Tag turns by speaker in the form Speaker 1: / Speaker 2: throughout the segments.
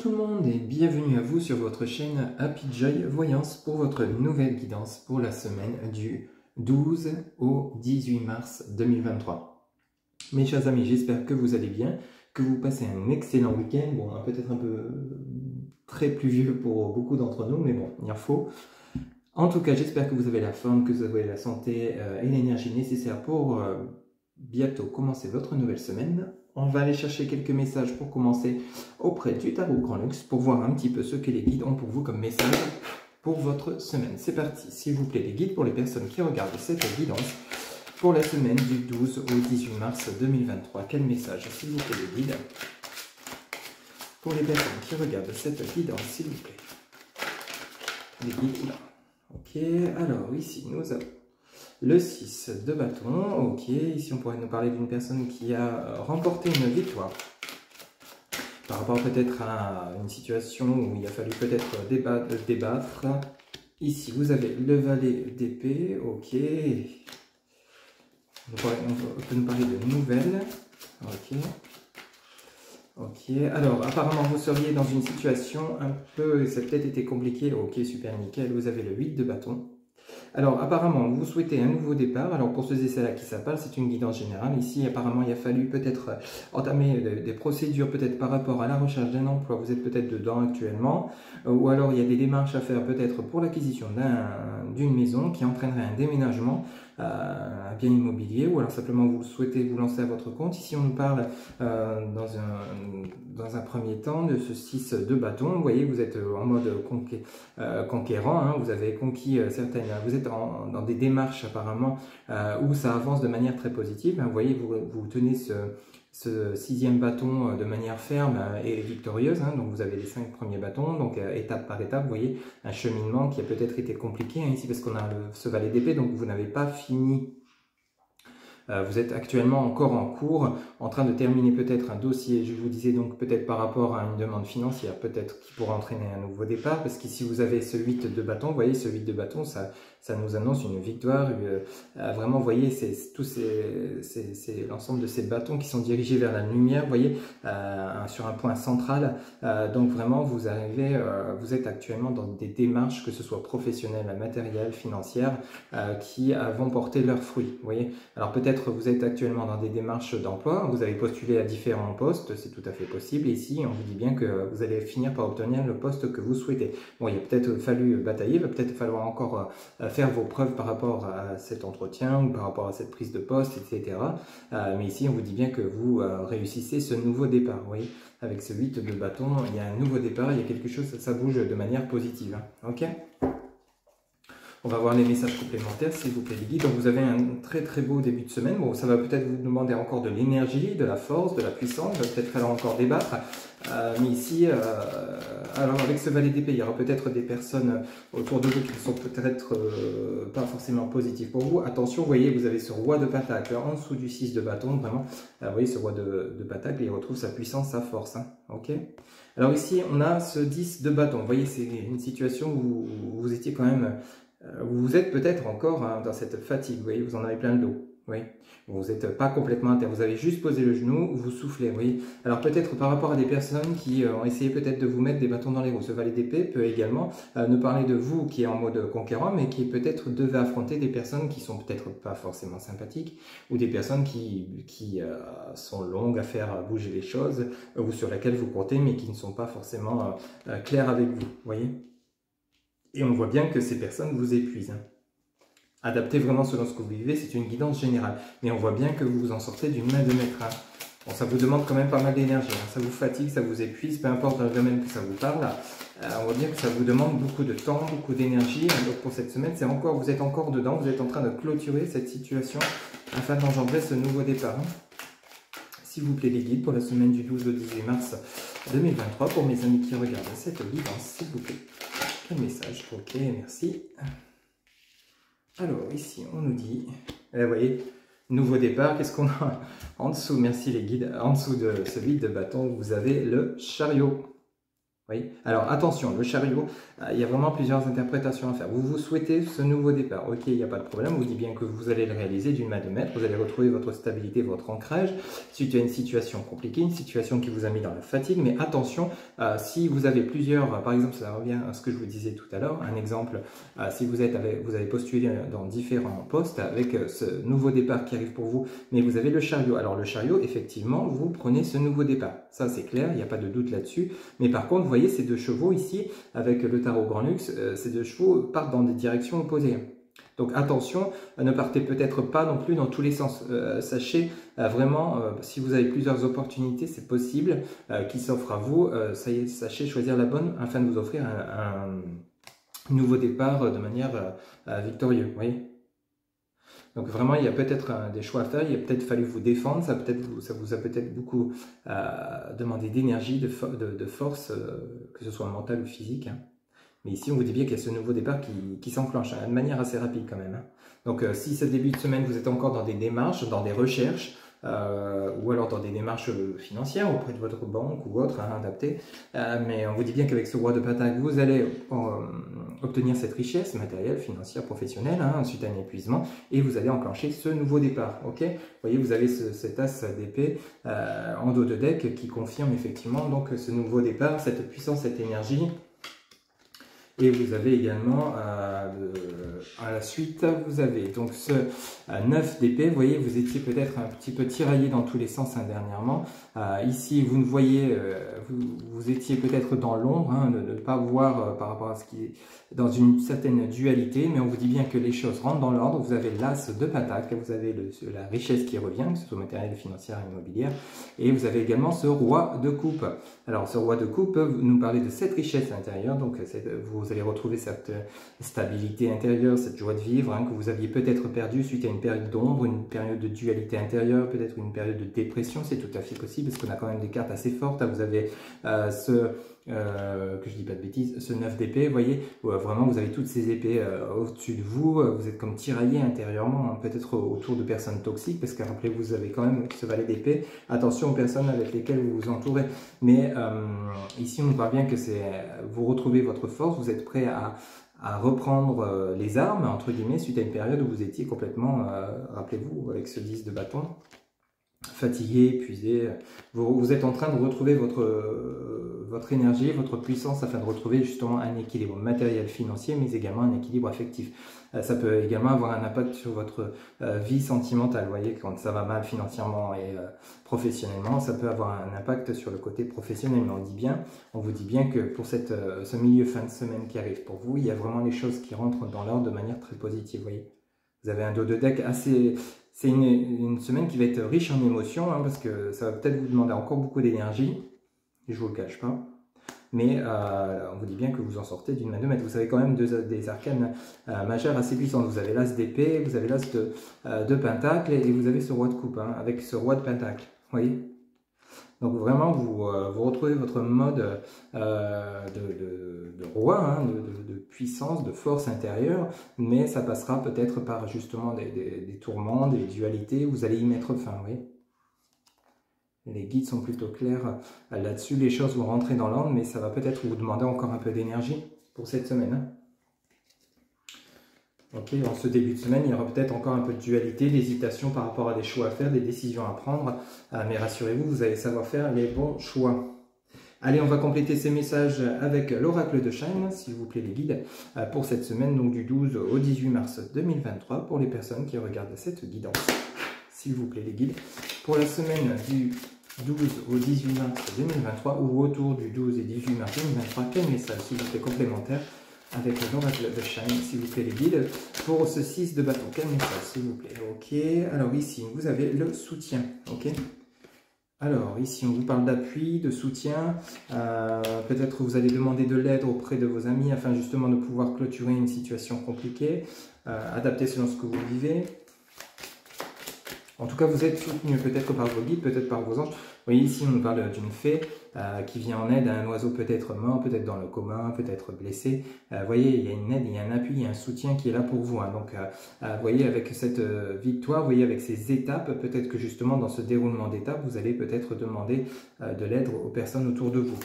Speaker 1: tout le monde et bienvenue à vous sur votre chaîne Happy Joy Voyance pour votre nouvelle guidance pour la semaine du 12 au 18 mars 2023. Mes chers amis, j'espère que vous allez bien, que vous passez un excellent week-end, bon peut-être un peu très pluvieux pour beaucoup d'entre nous, mais bon, il en faut. En tout cas, j'espère que vous avez la forme, que vous avez la santé et l'énergie nécessaires pour bientôt commencer votre nouvelle semaine. On va aller chercher quelques messages pour commencer auprès du Tarot Grand Luxe pour voir un petit peu ce que les guides ont pour vous comme message pour votre semaine. C'est parti, s'il vous plaît, les guides pour les personnes qui regardent cette guidance pour la semaine du 12 au 18 mars 2023. Quel message, s'il vous plaît, les guides pour les personnes qui regardent cette guidance, s'il vous plaît. Les guides, là. Ok, alors ici nous avons le 6 de bâton. Ok, ici on pourrait nous parler d'une personne qui a remporté une victoire par rapport peut-être à une situation où il a fallu peut-être débattre. Ici vous avez le valet d'épée. Ok, on peut nous parler de nouvelles. Ok. Ok, alors apparemment vous seriez dans une situation un peu, ça a peut-être été compliqué, ok super nickel, vous avez le 8 de bâton. Alors apparemment vous souhaitez un nouveau départ, alors pour ceux et celles à qui ça parle, c'est une guidance générale. Ici apparemment il a fallu peut-être entamer des procédures peut-être par rapport à la recherche d'un emploi, vous êtes peut-être dedans actuellement, ou alors il y a des démarches à faire peut-être pour l'acquisition d'une maison qui entraînerait un déménagement, un bien immobilier, ou alors simplement vous souhaitez vous lancer à votre compte. Ici on nous parle dans un premier temps de ce 6 de bâton. Vous voyez, vous êtes en mode conquérant, hein, vous avez conquis certaines, vous êtes dans des démarches apparemment où ça avance de manière très positive. Vous voyez, vous tenez ce 6e bâton de manière ferme et victorieuse, hein, donc vous avez les 5 premiers bâtons, donc étape par étape, vous voyez, un cheminement qui a peut-être été compliqué, hein, ici parce qu'on a ce valet d'épée, donc vous n'avez pas fini. Vous êtes actuellement encore en cours, en train de terminer peut-être un dossier, je vous disais donc peut-être par rapport à une demande financière, peut-être qui pourra entraîner un nouveau départ, parce qu'ici vous avez ce 8 de bâton, vous voyez ce 8 de bâton, ça nous annonce une victoire, vraiment vous voyez c'est l'ensemble de ces bâtons qui sont dirigés vers la lumière, vous voyez, sur un point central, donc vraiment vous arrivez, vous êtes actuellement dans des démarches, que ce soit professionnelles, matérielles, financières, qui vont porter leurs fruits, vous voyez. Alors peut-être vous êtes actuellement dans des démarches d'emploi, vous avez postulé à différents postes, c'est tout à fait possible, et ici on vous dit bien que vous allez finir par obtenir le poste que vous souhaitez. Bon, il a peut-être fallu batailler, il va peut-être falloir encore faire vos preuves par rapport à cet entretien, ou par rapport à cette prise de poste, etc. Mais ici on vous dit bien que vous réussissez ce nouveau départ, vous voyez, avec ce 8 de bâton, il y a un nouveau départ, il y a quelque chose, ça bouge de manière positive, hein. Ok. On va voir les messages complémentaires, s'il vous plaît, les guides. Donc, vous avez un très très beau début de semaine. Bon, ça va peut-être vous demander encore de l'énergie, de la force, de la puissance. Il va peut-être falloir encore débattre. Mais ici, alors avec ce valet d'épée, il y aura peut-être des personnes autour de vous qui sont peut-être pas forcément positives pour vous. Attention, vous voyez, vous avez ce roi de pentacle en dessous du 6 de bâton, vraiment. Vous voyez, ce roi de pentacle, il retrouve sa puissance, sa force. Hein, ok. Alors ici, on a ce 10 de bâton. Vous voyez, c'est une situation où vous étiez quand même... Vous êtes peut-être encore hein, dans cette fatigue, vous voyez, vous en avez plein le dos. Oui. Vous n'êtes pas complètement à terre, vous avez juste posé le genou, vous soufflez, vous voyez. Alors peut-être par rapport à des personnes qui ont essayé peut-être de vous mettre des bâtons dans les roues, ce valet d'épée peut également nous parler de vous qui est en mode conquérant, mais qui peut-être devait affronter des personnes qui sont peut-être pas forcément sympathiques, ou des personnes qui sont longues à faire bouger les choses, ou sur lesquelles vous comptez, mais qui ne sont pas forcément claires avec vous, vous voyez. Et on voit bien que ces personnes vous épuisent. Hein. Adaptez vraiment selon ce que vous vivez, c'est une guidance générale. Mais on voit bien que vous vous en sortez d'une main de maître. Hein. Bon, ça vous demande quand même pas mal d'énergie. Hein. Ça vous fatigue, ça vous épuise, peu importe dans le domaine que ça vous parle. On voit bien que ça vous demande beaucoup de temps, beaucoup d'énergie. Hein. Donc pour cette semaine, vous êtes encore dedans, vous êtes en train de clôturer cette situation afin d'engendrer ce nouveau départ. Hein. S'il vous plaît, les guides pour la semaine du 12 au 18 mars 2023, pour mes amis qui regardent cette guidance, s'il vous plaît. Quel message? Ok, merci. Alors, ici, on nous dit, vous voyez, nouveau départ, qu'est-ce qu'on a en dessous? Merci les guides. En dessous de ce 8 de bâton, vous avez le chariot. Oui. Alors attention, le chariot, il y a vraiment plusieurs interprétations à faire. Vous souhaitez ce nouveau départ, ok, il n'y a pas de problème, vous dites bien que vous allez le réaliser d'une main de maître, vous allez retrouver votre stabilité, votre ancrage, suite à une situation compliquée, une situation qui vous a mis dans la fatigue, mais attention, si vous avez plusieurs, par exemple, ça revient à ce que je vous disais tout à l'heure, un exemple, si vous avez postulé dans différents postes avec ce nouveau départ qui arrive pour vous, mais vous avez le chariot. Alors le chariot, effectivement, vous prenez ce nouveau départ, ça c'est clair, il n'y a pas de doute là-dessus, mais par contre, vous voyez ces deux chevaux ici, avec le tarot Grand Luxe, ces deux chevaux partent dans des directions opposées. Donc attention, ne partez peut-être pas non plus dans tous les sens. Sachez vraiment, si vous avez plusieurs opportunités, c'est possible qui s'offrent à vous. Sachez choisir la bonne afin de vous offrir un nouveau départ de manière victorieuse. Vous voyez ? Donc vraiment, il y a peut-être des choix à faire, il a peut-être fallu vous défendre, ça vous a peut-être beaucoup demandé d'énergie, de force, que ce soit mentale ou physique. Hein. Mais ici, on vous dit bien qu'il y a ce nouveau départ qui s'enclenche de manière assez rapide quand même. Hein. Donc si ce début de semaine, vous êtes encore dans des démarches, dans des recherches, ou alors dans des démarches financières auprès de votre banque ou autre, hein, adaptées. Mais on vous dit bien qu'avec ce roi de Pentacle, vous allez obtenir cette richesse matérielle, financière, professionnelle, hein, suite à un épuisement, et vous allez enclencher ce nouveau départ. Ok, vous voyez, vous avez cet as d'épée en dos de deck qui confirme effectivement donc ce nouveau départ, cette puissance, cette énergie. Et vous avez également, à la suite, vous avez donc ce 9 d'épée. Vous voyez, vous étiez peut-être un petit peu tiraillé dans tous les sens hein, dernièrement. Ici, vous ne voyez, vous étiez peut-être dans l'ombre, hein, de ne pas voir par rapport à ce qui est dans une certaine dualité, mais on vous dit bien que les choses rentrent dans l'ordre. Vous avez l'as de Pentacle, vous avez la richesse qui revient, que ce soit matérielle, financière, immobilière, et vous avez également ce roi de coupe. Alors, ce roi de coupe peut nous parler de cette richesse intérieure, donc vous allez retrouver cette stabilité intérieure, cette joie de vivre hein, que vous aviez peut-être perdu suite à une période d'ombre, une période de dualité intérieure, peut-être une période de dépression, c'est tout à fait possible parce qu'on a quand même des cartes assez fortes. Vous avez que je dis pas de bêtises, ce 9 d'épée, vous voyez, vraiment vous avez toutes ces épées au-dessus de vous, vous êtes comme tiraillé intérieurement, hein, peut-être autour de personnes toxiques, parce que rappelez-vous, vous avez quand même ce valet d'épée, attention aux personnes avec lesquelles vous vous entourez, mais ici on nous parle bien que vous retrouvez votre force, vous êtes prêt à reprendre les armes, entre guillemets, suite à une période où vous étiez complètement, rappelez-vous, avec ce 10 de bâton, fatigué, épuisé, vous êtes en train de retrouver votre énergie, votre puissance afin de retrouver justement un équilibre matériel, financier, mais également un équilibre affectif. Ça peut également avoir un impact sur votre vie sentimentale. Vous voyez, quand ça va mal financièrement et professionnellement, ça peut avoir un impact sur le côté professionnel. Mais on vous dit bien que pour ce milieu fin de semaine qui arrive pour vous, il y a vraiment les choses qui rentrent dans l'ordre de manière très positive. Vous voyez, vous avez un dos de deck assez... C'est une semaine qui va être riche en émotions, hein, parce que ça va peut-être vous demander encore beaucoup d'énergie, et je ne vous le cache pas. Mais on vous dit bien que vous en sortez d'une main de maître. Vous avez quand même des arcanes majeures assez puissantes. Vous avez l'as d'épée, vous avez l'as de pentacle, et vous avez ce roi de coupe, hein, avec ce roi de pentacle. Vous voyez ? Donc vraiment, vous retrouvez votre mode de roi, hein, de puissance, de force intérieure, mais ça passera peut-être par justement des tourments, des dualités, vous allez y mettre fin, oui. Les guides sont plutôt clairs là-dessus, les choses vont rentrer dans l'ordre, mais ça va peut-être vous demander encore un peu d'énergie pour cette semaine. Hein. Ok, en ce début de semaine, il y aura peut-être encore un peu de dualité, d'hésitation par rapport à des choix à faire, des décisions à prendre, mais rassurez-vous, vous allez savoir faire les bons choix. Allez, on va compléter ces messages avec l'oracle de Shine, s'il vous plaît les guides, pour cette semaine, donc du 12 au 18 mars 2023, pour les personnes qui regardent cette guidance. S'il vous plaît les guides, pour la semaine du 12 au 18 mars 2023, ou autour du 12 et 18 mars 2023, quel message, s'il vous plaît, complémentaire, avec l'oracle de Shine, s'il vous plaît les guides, pour ce 6 de bâton, quel message, s'il vous plaît. Ok, alors ici, vous avez le soutien, ok. Alors, ici, on vous parle d'appui, de soutien. Peut-être vous allez demander de l'aide auprès de vos amis afin justement de pouvoir clôturer une situation compliquée, adapter selon ce que vous vivez. En tout cas, vous êtes soutenu peut-être par vos guides, peut-être par vos anges. Vous voyez, ici, on nous parle d'une fée qui vient en aide à un oiseau peut-être mort, peut-être dans le coma, peut-être blessé. Vous voyez, il y a une aide, il y a un appui, il y a un soutien qui est là pour vous. Hein. Donc, vous voyez, avec cette victoire, vous voyez, avec ces étapes, peut-être que justement, dans ce déroulement d'étapes, vous allez peut-être demander de l'aide aux personnes autour de vous.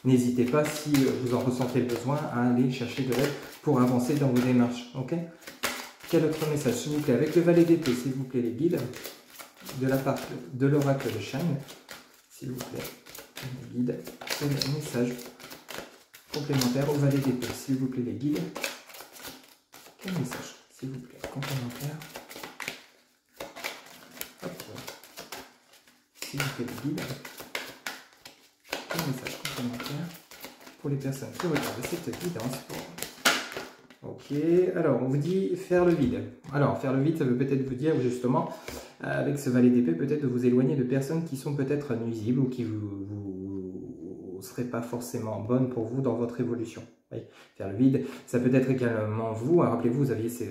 Speaker 1: n'hésitez pas, si vous en ressentez le besoin, à aller chercher de l'aide pour avancer dans vos démarches. Ok? Quel autre message, s'il vous plaît? Avec le valet d'épée, s'il vous plaît, les guides de la part de l'oracle de Shine, s'il vous plaît, les guides, quel message complémentaire au valet d'épée, s'il vous plaît, les guides, quel message, s'il vous plaît, complémentaire, hop, s'il vous plaît, les guides, quel message complémentaire pour les personnes qui regardent cette guidance. Ok, alors on vous dit faire le vide. Alors faire le vide, ça veut peut-être vous dire justement, avec ce valet d'épée, peut-être de vous éloigner de personnes qui sont peut-être nuisibles ou qui vous seraient pas forcément bonnes pour vous dans votre évolution. Oui, faire le vide, ça peut être également vous. Rappelez-vous, vous aviez ces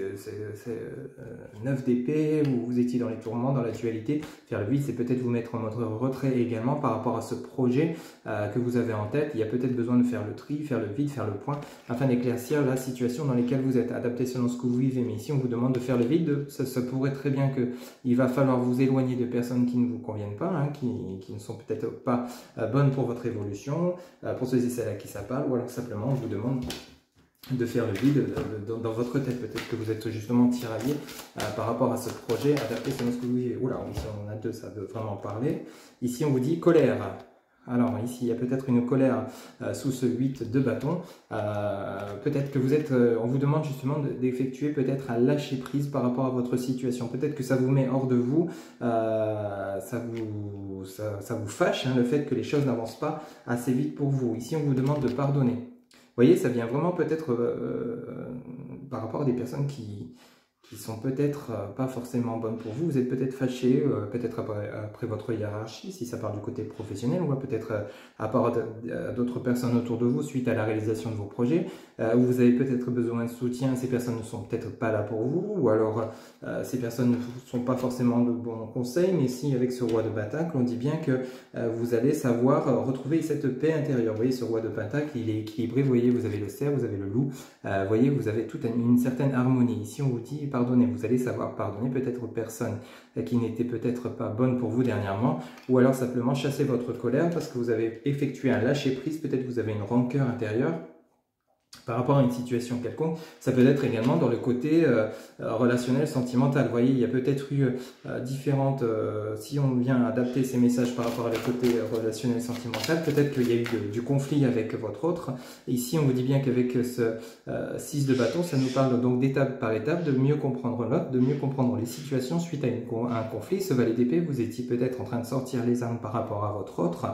Speaker 1: 9 d'épée, où vous étiez dans les tourments, dans la dualité. Faire le vide, c'est peut-être vous mettre en mode retrait également par rapport à ce projet que vous avez en tête. Il y a peut-être besoin de faire le tri, faire le vide, faire le point, afin d'éclaircir la situation dans laquelle vous êtes, adapté selon ce que vous vivez. Mais ici, on vous demande de faire le vide. Ça pourrait très bien qu'il va falloir vous éloigner de personnes qui ne vous conviennent pas, hein, qui ne sont peut-être pas bonnes pour votre évolution, pour ceux et celles à qui ça parle, ou alors simplement on vous demande de faire le vide dans votre tête. Peut-être que vous êtes justement tiraillé par rapport à ce projet adapté selon ce que vous vivez. Oula, ici on a deux, ça veut vraiment parler. Ici on vous dit colère. Alors ici il y a peut-être une colère sous ce 8 de bâton. Peut-être que vous êtes, on vous demande justement d'effectuer peut-être un lâcher prise par rapport à votre situation. Peut-être que ça vous met hors de vous, ça vous fâche, hein, le fait que les choses n'avancent pas assez vite pour vous. Ici on vous demande de pardonner. Vous voyez, ça vient vraiment peut-être par rapport à des personnes qui sont peut-être pas forcément bonnes pour vous. Vous êtes peut-être fâché, peut-être après votre hiérarchie, si ça part du côté professionnel, ou peut-être à part d'autres personnes autour de vous suite à la réalisation de vos projets, où vous avez peut-être besoin de soutien, ces personnes ne sont peut-être pas là pour vous, ou alors ces personnes ne sont pas forcément de bons conseils, mais si avec ce roi de pentacle, on dit bien que vous allez savoir retrouver cette paix intérieure. Vous voyez, ce roi de pentacle, il est équilibré, vous voyez, vous avez le cerf, vous avez le loup, vous voyez, vous avez toute une certaine harmonie. Ici, on vous dit pardonner, vous allez savoir pardonner peut-être aux personnes qui n'étaient peut-être pas bonnes pour vous dernièrement, ou alors simplement chasser votre colère parce que vous avez effectué un lâcher-prise, peut-être vous avez une rancœur intérieure par rapport à une situation quelconque. Ça peut être également dans le côté relationnel, sentimental. Vous voyez, il y a peut-être eu différentes... si on vient adapter ces messages par rapport à le côté relationnel, sentimental, peut-être qu'il y a eu du conflit avec votre autre. Ici, on vous dit bien qu'avec ce 6 de bâton, ça nous parle donc d'étape par étape, de mieux comprendre l'autre, de mieux comprendre les situations suite à un conflit. Ce valet d'épée, vous étiez peut-être en train de sortir les armes par rapport à votre autre,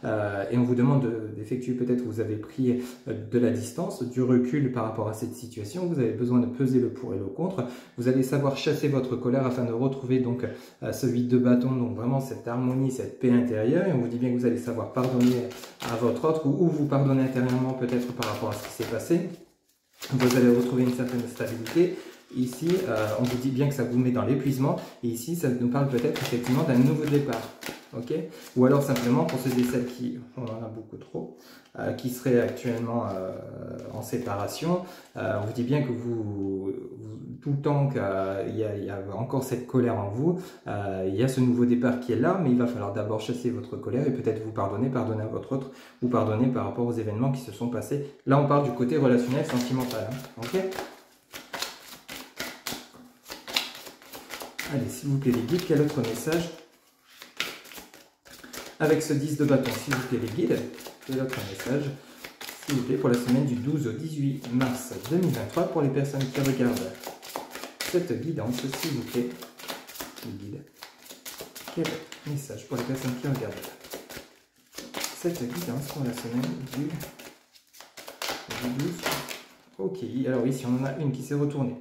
Speaker 1: et on vous demande d'effectuer, peut-être vous avez pris de la distance, du recul par rapport à cette situation, vous avez besoin de peser le pour et le contre, vous allez savoir chasser votre colère afin de retrouver donc ce 8 de bâton, donc vraiment cette harmonie, cette paix intérieure, et on vous dit bien que vous allez savoir pardonner à votre autre, ou vous pardonner intérieurement peut-être par rapport à ce qui s'est passé, vous allez retrouver une certaine stabilité. Ici, on vous dit bien que ça vous met dans l'épuisement, et ici, ça nous parle peut-être effectivement d'un nouveau départ. Okay, ou alors simplement pour ceux et celles qui, on en a beaucoup trop, qui seraient actuellement en séparation, on vous dit bien que tout le temps qu'il y a encore cette colère en vous, il y a ce nouveau départ qui est là, mais il va falloir d'abord chasser votre colère et peut-être vous pardonner à votre autre, ou pardonner par rapport aux événements qui se sont passés. Là on parle du côté relationnel, sentimental. Hein, ok. Allez, s'il vous plaît les guides, quel autre message avec ce 10 de bâton, s'il vous plaît les guides, quel autre message, s'il vous plaît, pour la semaine du 12 au 18 mars 2023, pour les personnes qui regardent cette guidance, s'il vous plaît, les guides, quel message pour les personnes qui regardent cette guidance pour la semaine du 12, ok, alors ici on en a une qui s'est retournée.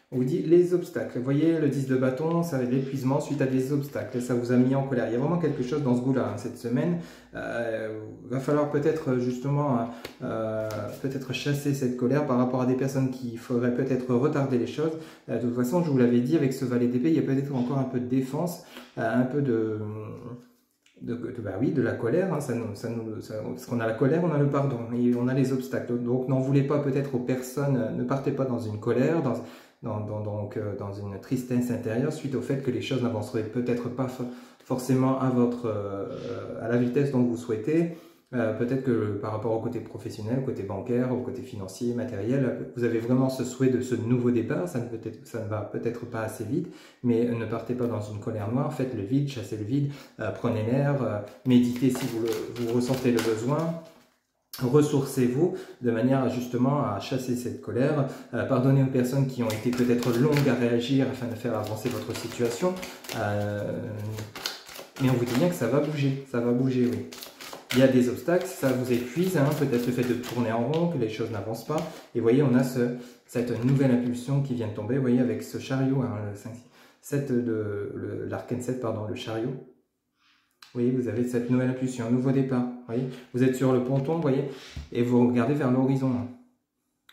Speaker 1: On vous dit les obstacles. Vous voyez, le 10 de bâton, ça va être l'épuisement suite à des obstacles. Ça vous a mis en colère. Il y a vraiment quelque chose dans ce goût-là, hein, cette semaine. Va falloir peut-être justement peut-être chasser cette colère par rapport à des personnes qui faudrait peut-être retarder les choses. De toute façon, je vous l'avais dit, avec ce valet d'épée, il y a peut-être encore un peu de défense, un peu de la colère, hein, parce qu'on a la colère, on a le pardon, et on a les obstacles. Donc n'en voulez pas peut-être aux personnes, ne partez pas dans une colère, dans une tristesse intérieure suite au fait que les choses n'avanceraient peut-être pas forcément à la vitesse dont vous souhaitez. Peut-être que par rapport au côté professionnel, au côté bancaire, au côté financier, matériel, vous avez vraiment ce souhait de ce nouveau départ. Ça ne va peut-être pas assez vite, mais ne partez pas dans une colère noire. Faites le vide, chassez le vide, prenez l'air, méditez si vous ressentez le besoin. Ressourcez-vous de manière justement à chasser cette colère, pardonnez aux personnes qui ont été peut-être longues à réagir afin de faire avancer votre situation, mais on vous dit bien que ça va bouger, oui. Il y a des obstacles, ça vous épuise, hein, peut-être le fait de tourner en rond, que les choses n'avancent pas. Et vous voyez, on a cette nouvelle impulsion qui vient de tomber, vous voyez, avec ce chariot, hein, l'arcane 7, pardon, le chariot. Vous voyez, vous avez cette nouvelle impulsion, un nouveau départ. Vous voyez, vous êtes sur le ponton, vous voyez, et vous regardez vers l'horizon. Hein.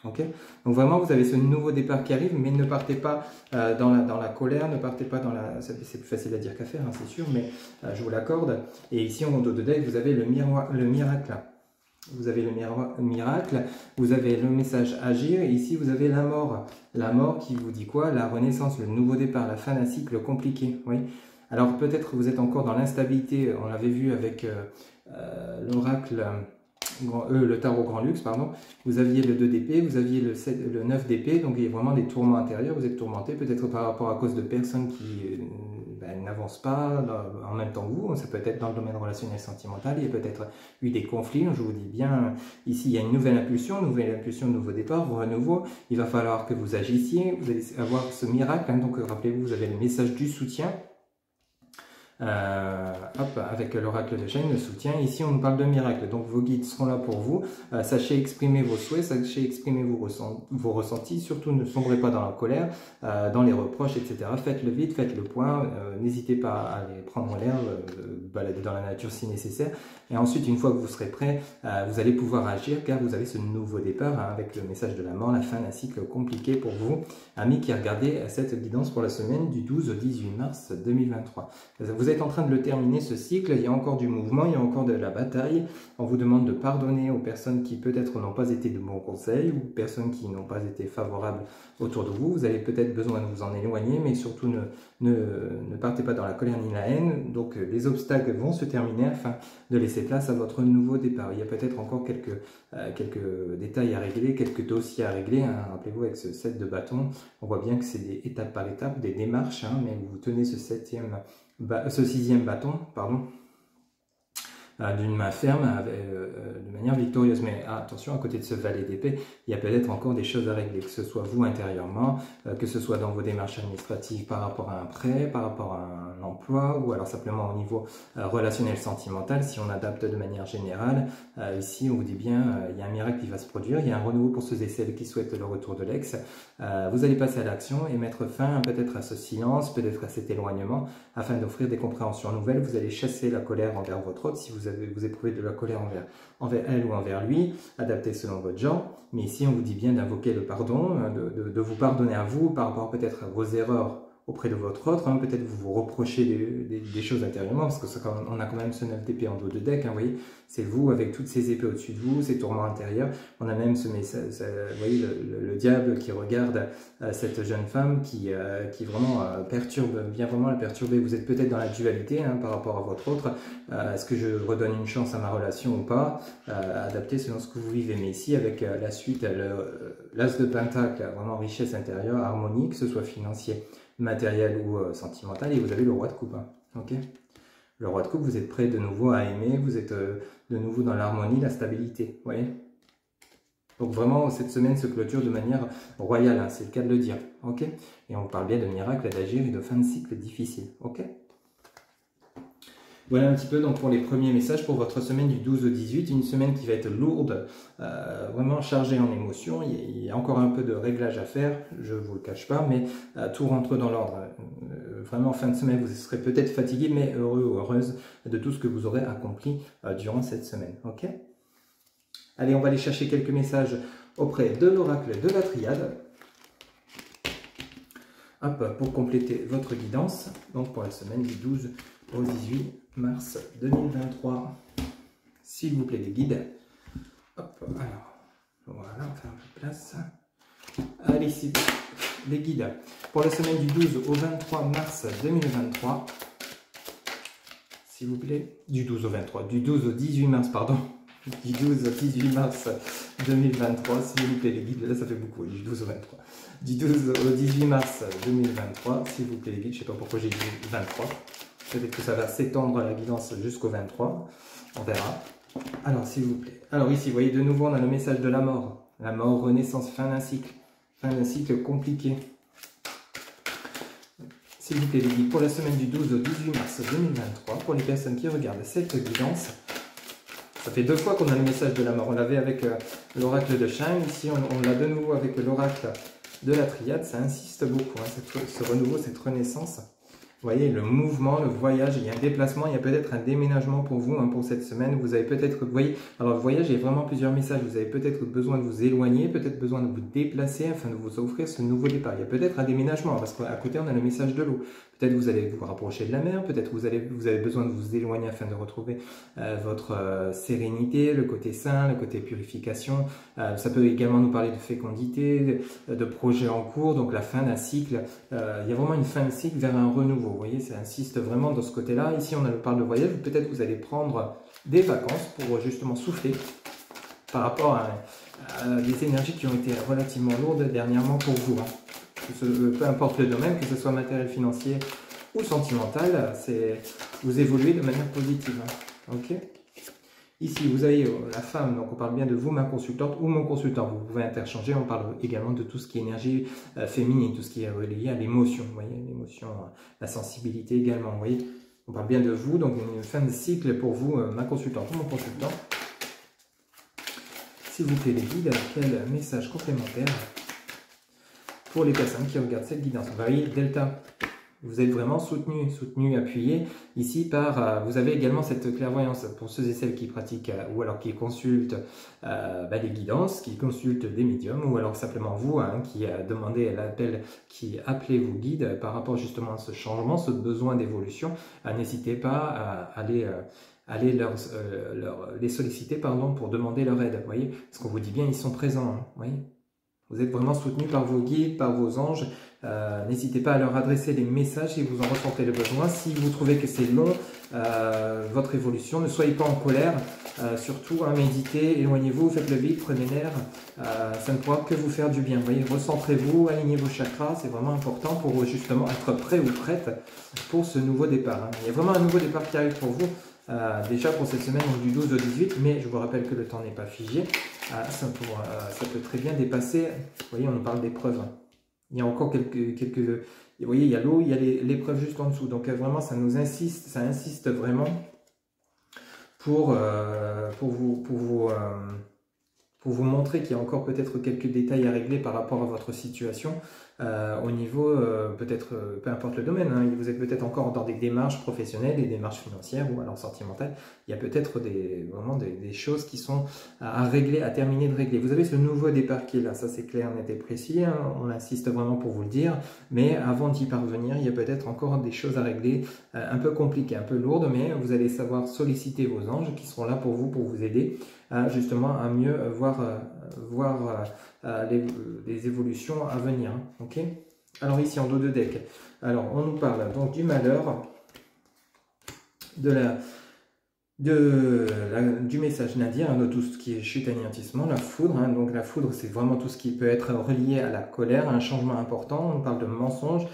Speaker 1: Ok, donc vraiment, vous avez ce nouveau départ qui arrive, mais ne partez pas dans la colère, ne partez pas dans la... C'est plus facile à dire qu'à faire, hein, c'est sûr, mais je vous l'accorde. Et ici, en dos de deck, vous avez le miracle. Vous avez le miracle, vous avez le message agir, et ici, vous avez la mort. La mort qui vous dit quoi? La renaissance, le nouveau départ, la fin d'un cycle compliqué. Oui. Alors peut-être que vous êtes encore dans l'instabilité, on l'avait vu avec l'oracle... le tarot grand luxe, pardon, vous aviez le 2 d'épée, vous aviez le 9 d'épée, donc il y a vraiment des tourments intérieurs, vous êtes tourmenté peut-être par rapport à cause de personnes qui n'avancent pas en même temps que vous, ça peut être dans le domaine relationnel sentimental, il y a peut-être eu des conflits, je vous dis bien, ici il y a une nouvelle impulsion, nouveau départ, renouveau, il va falloir que vous agissiez, vous allez avoir ce miracle, hein, donc rappelez-vous, vous avez le message du soutien, avec l'oracle de Chêne, le soutien. Ici, on nous parle de miracle. Donc, vos guides seront là pour vous. Sachez exprimer vos souhaits, sachez exprimer vos ressentis. Surtout, ne sombrez pas dans la colère, dans les reproches, etc. Faites le vide, faites le point. N'hésitez pas à aller prendre l'air, balader dans la nature si nécessaire. Et ensuite, une fois que vous serez prêt, vous allez pouvoir agir car vous avez ce nouveau départ hein, avec le message de la mort, la fin d'un cycle compliqué pour vous, amis qui regardez cette guidance pour la semaine du 12 au 18 mars 2023. Vous êtes en train de le terminer ce cycle, il y a encore du mouvement, il y a encore de la bataille. On vous demande de pardonner aux personnes qui peut-être n'ont pas été de bons conseils ou personnes qui n'ont pas été favorables autour de vous. Vous avez peut-être besoin de vous en éloigner, mais surtout ne partez pas dans la colère ni la haine. Donc les obstacles vont se terminer afin de laisser place à votre nouveau départ. Il y a peut-être encore quelques détails à régler, quelques dossiers à régler. Hein. Rappelez-vous, avec ce 7 de bâton, on voit bien que c'est des étapes par étapes, des démarches, hein, mais vous tenez ce sixième bâton, pardon, d'une main ferme, de manière victorieuse. Mais attention, à côté de ce valet d'épée, il y a peut-être encore des choses à régler, que ce soit vous intérieurement, que ce soit dans vos démarches administratives par rapport à un prêt, par rapport à un emploi, ou alors simplement au niveau relationnel sentimental, si on adapte de manière générale. Ici, on vous dit bien, il y a un miracle qui va se produire, il y a un renouveau pour ceux et celles qui souhaitent le retour de l'ex. Vous allez passer à l'action et mettre fin peut-être à ce silence, peut-être à cet éloignement, afin d'offrir des compréhensions nouvelles. Vous allez chasser la colère envers votre autre, si vous éprouvez de la colère envers elle ou envers lui, adapté selon votre genre. Mais ici, on vous dit bien d'invoquer le pardon, de vous pardonner à vous par rapport peut-être à vos erreurs auprès de votre autre, hein. Peut-être vous vous reprochez des choses intérieurement, parce qu'on a quand même ce 9 d'épée en dos de deck, hein, vous voyez, c'est vous avec toutes ces épées au-dessus de vous, ces tourments intérieurs, on a même ce message, vous voyez, le diable qui regarde cette jeune femme qui vraiment vient vraiment la perturber. Vous êtes peut-être dans la dualité hein, par rapport à votre autre, est-ce que je redonne une chance à ma relation ou pas, adapté selon ce que vous vivez. Mais ici, avec la suite, l'as de pentacle, vraiment richesse intérieure, harmonie, que ce soit financier, matériel ou sentimental, et vous avez le roi de coupe. Hein, okay, le roi de coupe, vous êtes prêt de nouveau à aimer, vous êtes de nouveau dans l'harmonie, la stabilité. Vous voyez, donc vraiment, cette semaine se clôture de manière royale, hein, c'est le cas de le dire. Okay, et on vous parle bien de miracle, d'agir et de fin de cycle difficile. Ok. Voilà un petit peu donc pour les premiers messages pour votre semaine du 12 au 18, une semaine qui va être lourde, vraiment chargée en émotions. Il y a encore un peu de réglage à faire, je ne vous le cache pas, mais tout rentre dans l'ordre. Vraiment en fin de semaine, vous serez peut-être fatigué, mais heureux ou heureuse de tout ce que vous aurez accompli durant cette semaine. Ok. Allez, on va aller chercher quelques messages auprès de l'oracle de la triade. Hop, pour compléter votre guidance, donc pour la semaine du 12 au 18 mars 2023. S'il vous plaît, les guides. Hop, alors, voilà, on va faire un peu de place. Allez, ici, les guides. Pour la semaine du 12 au 23 mars 2023. S'il vous plaît, du 12 au 23, du 12 au 18 mars, pardon. Du 12 au 18 mars 2023, s'il vous plaît les guides, là ça fait beaucoup, du 12 au 23. Du 12 au 18 mars 2023, s'il vous plaît les guides, je ne sais pas pourquoi j'ai dit 23. Peut-être que ça va s'étendre la guidance jusqu'au 23, on verra. Alors s'il vous plaît. Alors ici, vous voyez de nouveau, on a le message de la mort. La mort, renaissance, fin d'un cycle compliqué. S'il vous plaît les guides, pour la semaine du 12 au 18 mars 2023, pour les personnes qui regardent cette guidance, ça fait 2 fois qu'on a le message de la mort. On l'avait avec l'oracle de Shine, ici on l'a de nouveau avec l'oracle de la triade. Ça insiste beaucoup, hein, ce renouveau, cette renaissance. Vous voyez, le mouvement, le voyage, il y a un déplacement, il y a peut-être un déménagement pour vous, hein, pour cette semaine. Vous avez peut-être, vous voyez, alors le voyage, il y a vraiment plusieurs messages. Vous avez peut-être besoin de vous éloigner, peut-être besoin de vous déplacer afin de vous offrir ce nouveau départ. Il y a peut-être un déménagement, parce qu'à côté, on a le message de l'eau. Peut-être vous allez vous rapprocher de la mer, peut-être vous avez besoin de vous éloigner afin de retrouver votre sérénité, le côté sain, le côté purification. Ça peut également nous parler de fécondité, de projets en cours, donc la fin d'un cycle. Il y a vraiment une fin de cycle vers un renouveau. Vous voyez, ça insiste vraiment dans ce côté-là. Ici, on parle de voyage. Peut-être vous allez prendre des vacances pour justement souffler par rapport à des énergies qui ont été relativement lourdes dernièrement pour vous. Peu importe le domaine, que ce soit matériel, financier ou sentimental, vous évoluez de manière positive. Ok. Ici, vous avez la femme, donc on parle bien de vous, ma consultante, ou mon consultant. Vous pouvez interchanger, on parle également de tout ce qui est énergie féminine, tout ce qui est relié à l'émotion, vous voyez, l'émotion, la sensibilité également, vous voyez. On parle bien de vous, donc une fin de cycle pour vous, ma consultante ou mon consultant. S'il vous plaît les guides, quel message complémentaire pour les personnes qui regardent cette guidance? Vous voyez, Delta. Vous êtes vraiment soutenu, appuyé ici par, vous avez également cette clairvoyance pour ceux et celles qui pratiquent ou alors qui consultent les guidances, qui consultent des médiums ou alors simplement vous qui demandez l'appel, qui appelez vos guides par rapport justement à ce changement, ce besoin d'évolution. N'hésitez pas à aller les solliciter pour demander leur aide. Vous voyez, parce qu'on vous dit bien, ils sont présents. Vous voyez. Vous êtes vraiment soutenu par vos guides, par vos anges. N'hésitez pas à leur adresser des messages si vous en ressentez le besoin. Si vous trouvez que c'est long, votre évolution, ne soyez pas en colère. Surtout, méditez, éloignez-vous, faites le vide, prenez l'air. Ça ne pourra que vous faire du bien. Vous voyez, recentrez-vous, alignez vos chakras. C'est vraiment important pour justement être prêt ou prête pour ce nouveau départ. Il y a vraiment un nouveau départ qui arrive pour vous. Déjà pour cette semaine du 12 au 18, mais je vous rappelle que le temps n'est pas figé. Ça peut très bien dépasser. Vous voyez, on nous parle d'épreuves. Il y a encore quelques vous voyez, il y a l'eau, il y a l'épreuve juste en dessous. Donc vraiment, ça insiste vraiment pour vous montrer qu'il y a encore peut-être quelques détails à régler par rapport à votre situation. Au niveau, peu importe le domaine, vous êtes peut-être encore dans des démarches professionnelles, des démarches financières ou alors sentimentales. Il y a peut-être vraiment des choses qui sont à régler, à terminer de régler. Vous avez ce nouveau départ qui est là, ça c'est clair, net et précis, on insiste vraiment pour vous le dire, mais avant d'y parvenir, il y a peut-être encore des choses à régler, un peu compliquées, un peu lourdes, mais vous allez savoir solliciter vos anges qui seront là pour vous aider justement à mieux voir les évolutions à venir. Ok. Alors ici en dos de deck, alors on nous parle donc du malheur, du message nadir, de tout ce qui est chute, anéantissement, la foudre. Donc la foudre, c'est vraiment tout ce qui peut être relié à la colère, un changement important. On parle de mensonge,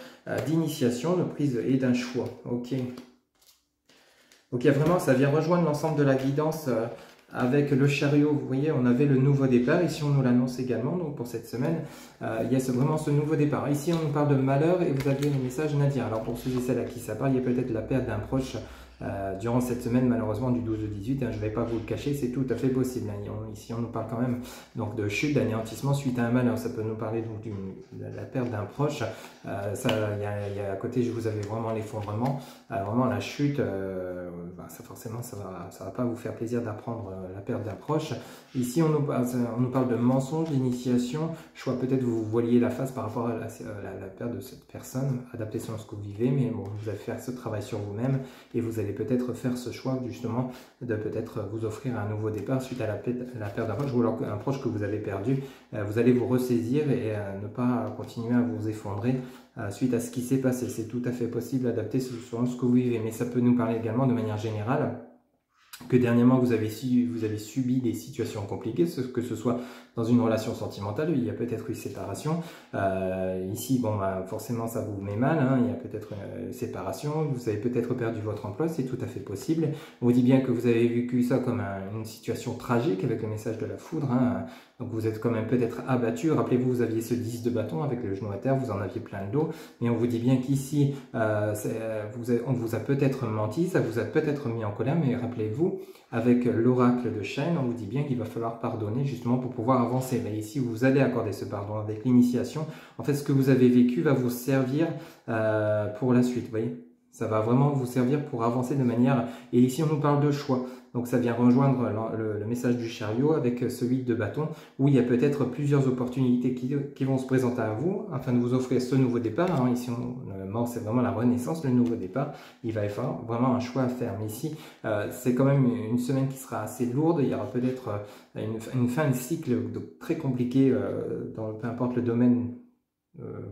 Speaker 1: d'initiation, de prise et d'un choix. Ok. Donc il y a vraiment, ça vient rejoindre l'ensemble de la guidance. Avec le chariot, vous voyez, on avait le nouveau départ. Ici, on nous l'annonce également. Donc, pour cette semaine, il y a vraiment ce nouveau départ. Ici, on nous parle de malheur et vous avez le message nadir. Alors, pour ceux et celles à qui ça parle, il y a peut-être la perte d'un proche durant cette semaine, malheureusement, du 12 au 18. Je ne vais pas vous le cacher, c'est tout à fait possible. Ici, on nous parle quand même donc, de chute, d'anéantissement suite à un malheur. Ça peut nous parler donc, de la perte d'un proche. Il y a à côté, je vous avais vraiment l'effondrement, vraiment la chute. Forcément, ça va pas vous faire plaisir d'apprendre la perte d'un proche. Ici, on nous parle de mensonge, d'initiation. Choix, peut-être vous voiliez la face par rapport à la perte de cette personne, adapté selon ce que vous vivez, mais bon, vous allez faire ce travail sur vous-même et vous allez peut-être faire ce choix justement de peut-être vous offrir un nouveau départ suite à la perte d'un proche ou alors un proche que vous avez perdu. Vous allez vous ressaisir et ne pas continuer à vous effondrer suite à ce qui s'est passé. C'est tout à fait possible d'adapter selon ce que vous vivez, mais ça peut nous parler également de manière générale que dernièrement vous avez subi des situations compliquées, que ce soit dans une relation sentimentale, il y a peut-être eu séparation. Ici, bon, bah, forcément, ça vous met mal, hein, il y a peut-être une séparation, vous avez peut-être perdu votre emploi, c'est tout à fait possible. On vous dit bien que vous avez vécu ça comme une situation tragique avec le message de la foudre, hein, donc vous êtes quand même peut-être abattu. Rappelez-vous, vous aviez ce 10 de bâton avec le genou à terre, vous en aviez plein le dos, mais on vous dit bien qu'ici, on vous a peut-être menti, ça vous a peut-être mis en colère, mais rappelez-vous, avec l'oracle de Chêne, on vous dit bien qu'il va falloir pardonner justement pour pouvoir avancer. Mais ici, vous allez accorder ce pardon avec l'initiation. En fait, ce que vous avez vécu va vous servir pour la suite, vous voyez. Ça va vraiment vous servir pour avancer de manière... Et ici, on nous parle de choix. Donc, ça vient rejoindre le message du chariot avec ce 8 de bâton, où il y a peut-être plusieurs opportunités qui vont se présenter à vous, afin de vous offrir ce nouveau départ. Hein. Ici, c'est vraiment la renaissance, le nouveau départ. Il va y avoir vraiment un choix à faire. Mais ici, c'est quand même une semaine qui sera assez lourde. Il y aura peut-être une fin de cycle très compliquée, peu importe le domaine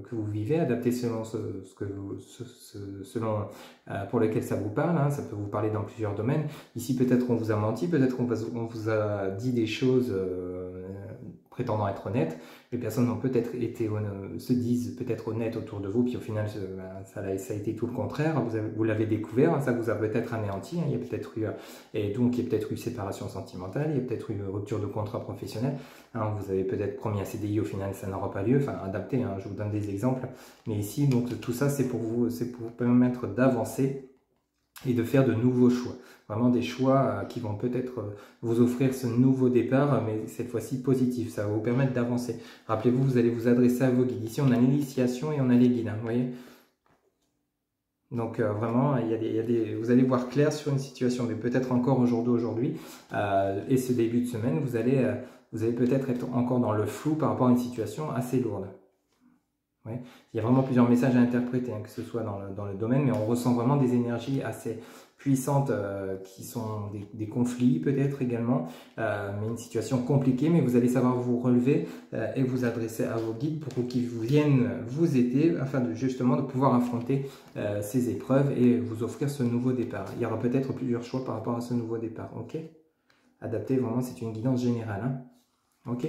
Speaker 1: que vous vivez, adapté selon pour lequel ça vous parle, hein. Ça peut vous parler dans plusieurs domaines. Ici, peut-être on vous a menti, peut-être on vous a dit des choses prétendant être honnêtes. Les personnes ont peut-être se disent peut-être honnêtes autour de vous, puis au final, ça a été tout le contraire. Vous l'avez découvert, ça vous a peut-être anéanti. Hein. Il y a peut-être eu, et donc il y a peut-être eu séparation sentimentale, il y a peut-être eu rupture de contrat professionnel. Hein, vous avez peut-être promis un CDI, au final, ça n'aura pas lieu. Enfin, adapté. Hein, je vous donne des exemples. Mais ici, donc tout ça, c'est pour vous permettre d'avancer et de faire de nouveaux choix. Vraiment des choix qui vont peut-être vous offrir ce nouveau départ, mais cette fois-ci positif. Ça va vous permettre d'avancer. Rappelez-vous, vous allez vous adresser à vos guides. Ici, on a l'initiation et on a les guides. Hein, vous voyez. Donc vraiment, vous allez voir clair sur une situation, mais peut-être encore au jour d'aujourd'hui et ce début de semaine, vous allez peut-être être encore dans le flou par rapport à une situation assez lourde. Ouais. Il y a vraiment plusieurs messages à interpréter, hein, que ce soit dans le domaine, mais on ressent vraiment des énergies assez puissantes qui sont des conflits peut-être également, mais une situation compliquée, mais vous allez savoir vous relever et vous adresser à vos guides pour qu'ils viennent vous aider afin justement de pouvoir affronter ces épreuves et vous offrir ce nouveau départ. Il y aura peut-être plusieurs choix par rapport à ce nouveau départ, ok? Adapté, vraiment, c'est une guidance générale, hein, ok?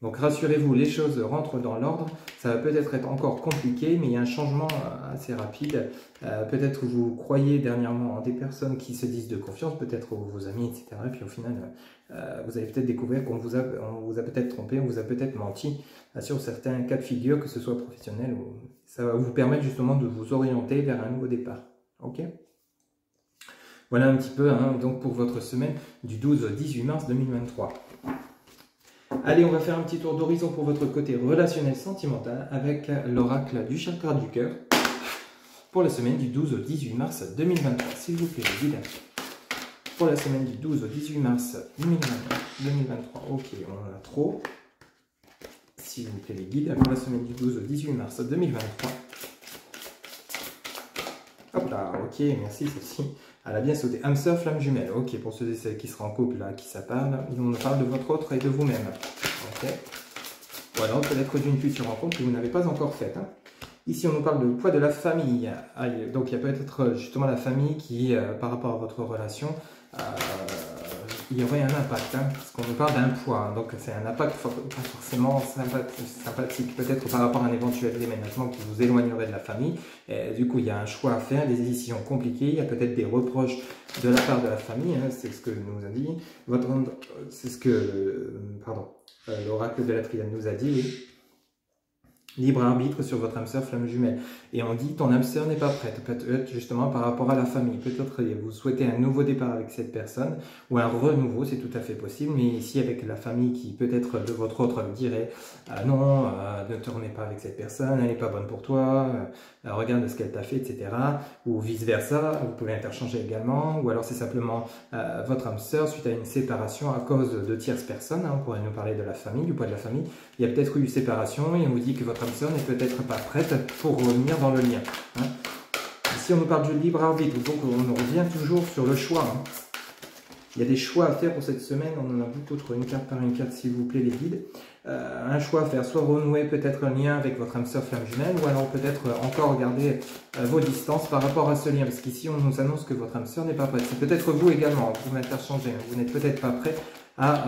Speaker 1: Donc rassurez-vous, les choses rentrent dans l'ordre. Ça va peut-être être encore compliqué, mais il y a un changement assez rapide. Peut-être que vous croyez dernièrement en des personnes qui se disent de confiance, peut-être vos amis, etc. Et puis au final, vous allez peut-être découvrir qu'on vous a peut-être trompé, on vous a peut-être menti sur certains cas de figure, que ce soit professionnel ou... Ça va vous permettre justement de vous orienter vers un nouveau départ. Ok ? Voilà un petit peu hein, donc pour votre semaine du 12 au 18 mars 2023. Allez, on va faire un petit tour d'horizon pour votre côté relationnel sentimental avec l'oracle du chakra du cœur pour la semaine du 12 au 18 mars 2023. S'il vous plaît, les guides. Pour la semaine du 12 au 18 mars 2023. Ok, on en a trop. S'il vous plaît, les guides. Pour la semaine du 12 au 18 mars 2023. Hop là, ok, merci ceci. Elle a bien sauté. Âme sœur, flamme jumelle. Ok, pour ceux et celles qui sera en couple, là, qui ça parle, on nous parle de votre autre et de vous-même. Ok. Ou alors peut-être d'une future rencontre que vous n'avez pas encore faite. Hein. Ici, on nous parle de poids de la famille. Allez, donc, il y a peut-être justement la famille qui, par rapport à votre relation, il y aurait un impact, hein, parce qu'on nous parle d'un poids, hein, donc c'est un impact pas forcément sympathique, peut-être par rapport à un éventuel déménagement qui vous éloignerait de la famille. Et, du coup, il y a un choix à faire, des décisions compliquées, il y a peut-être des reproches de la part de la famille, hein, c'est ce que nous a dit, c'est ce que l'oracle de la Triade nous a dit, oui. Libre arbitre sur votre âme sœur flamme jumelle. Et on dit ton âme sœur n'est pas prête. Peut-être justement par rapport à la famille. Peut-être vous souhaitez un nouveau départ avec cette personne ou un renouveau, c'est tout à fait possible. Mais ici avec la famille qui peut-être de votre autre dirait non, ne te remets pas avec cette personne, elle n'est pas bonne pour toi, regarde ce qu'elle t'a fait, etc. Ou vice versa, vous pouvez interchanger également. Ou alors c'est simplement votre âme sœur suite à une séparation à cause de tierces personnes. Hein, on pourrait nous parler de la famille, du poids de la famille. Il y a peut-être eu une séparation et on vous dit que votre âme sœur n'est peut-être pas prête pour revenir dans le lien. Hein. Ici, on nous parle de libre arbitre, donc on revient toujours sur le choix. Hein. Il y a des choix à faire pour cette semaine, on en a beaucoup trop, une carte par une carte, s'il vous plaît, les guides. un choix à faire, soit renouer peut-être un lien avec votre âme sœur flamme jumelle, ou alors peut-être encore garder vos distances par rapport à ce lien, parce qu'ici on nous annonce que votre âme sœur n'est pas prête. C'est peut-être vous également, vous m'interchangez, vous n'êtes peut-être pas prêt à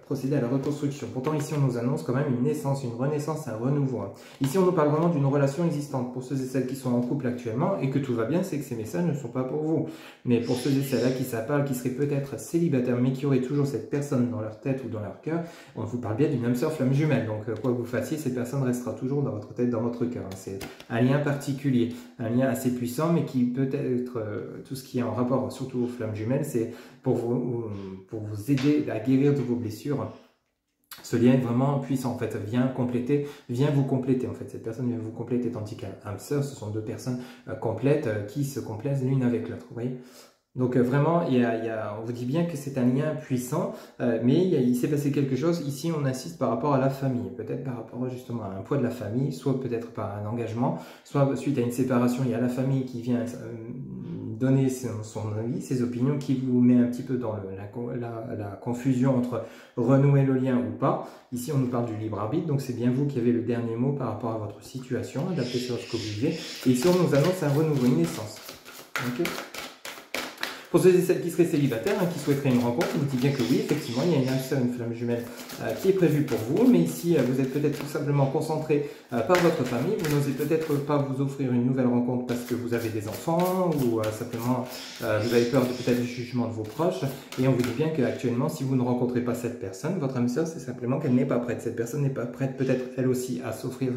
Speaker 1: procéder à la reconstruction. Pourtant ici on nous annonce quand même une naissance, une renaissance, un renouveau. Ici on nous parle vraiment d'une relation existante. Pour ceux et celles qui sont en couple actuellement et que tout va bien, c'est que ces messages ne sont pas pour vous. Mais pour ceux et celles-là qui s'appellent, qui seraient peut-être célibataires mais qui auraient toujours cette personne dans leur tête ou dans leur cœur, on vous parle bien d'une âme sœur flamme jumelle. Donc quoi que vous fassiez, cette personne restera toujours dans votre tête, dans votre cœur. C'est un lien particulier, un lien assez puissant mais qui peut être tout ce qui est en rapport surtout aux flammes jumelles, c'est pour vous aider à guérir de vos blessures. Ce lien est vraiment puissant, en fait, vient vous compléter, en fait, cette personne vient vous compléter, tandis qu'âme sœur, ce sont deux personnes complètes qui se complaisent l'une avec l'autre, vous voyez. Donc vraiment, on vous dit bien que c'est un lien puissant, mais il s'est passé quelque chose. Ici, on insiste par rapport à la famille, peut-être par rapport justement à un poids de la famille, soit peut-être par un engagement, soit suite à une séparation, il y a la famille qui vient donner son avis, ses opinions, qui vous met un petit peu dans la confusion entre renouer le lien ou pas. Ici, on nous parle du libre arbitre, donc c'est bien vous qui avez le dernier mot par rapport à votre situation, adapté sur ce que vous vivez. Et ici, on nous annonce un renouveau, une naissance. Okay. Pour ceux et celles qui seraient célibataires, qui souhaiteraient une rencontre, on vous dit bien que oui, effectivement, il y a une âme sœur, une flamme jumelle qui est prévue pour vous, mais ici, vous êtes peut-être tout simplement concentré par votre famille, vous n'osez peut-être pas vous offrir une nouvelle rencontre parce que vous avez des enfants, ou simplement vous avez peur peut-être du jugement de vos proches, et on vous dit bien qu'actuellement, si vous ne rencontrez pas cette personne, votre âme sœur, c'est simplement qu'elle n'est pas prête. Cette personne n'est pas prête peut-être elle aussi à s'offrir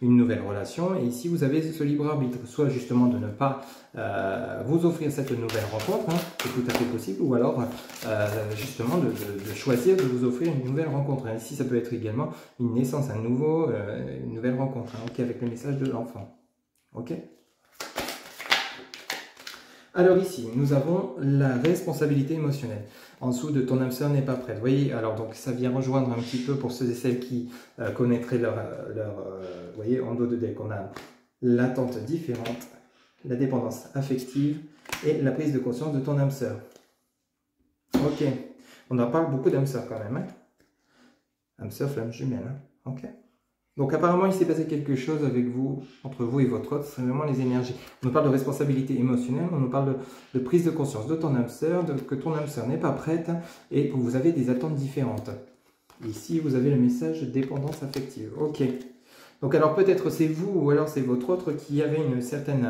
Speaker 1: une nouvelle relation, et ici, vous avez ce libre arbitre, soit justement de ne pas vous offrir cette nouvelle rencontre, c'est tout à fait possible, ou alors justement de choisir de vous offrir une nouvelle rencontre. Ici, ça peut être également une naissance, une nouvelle rencontre, avec le message de l'enfant. Ok. Alors ici, nous avons la responsabilité émotionnelle. En dessous de ton âme sœur n'est pas prête. Vous voyez, alors donc ça vient rejoindre un petit peu pour ceux et celles qui connaîtraient vous voyez, en dos de deck, on a l'attente différente, la dépendance affective et la prise de conscience de ton âme sœur. Ok, on en parle beaucoup d'âme sœur quand même. Âme sœur, flamme jumelle. Ok. Donc apparemment il s'est passé quelque chose avec vous, entre vous et votre autre, c'est vraiment les énergies. On nous parle de responsabilité émotionnelle, on nous parle de prise de conscience de ton âme sœur, que ton âme sœur n'est pas prête et que vous avez des attentes différentes. Ici vous avez le message de dépendance affective. Ok. Donc alors peut-être c'est vous ou alors c'est votre autre qui avait une certaine,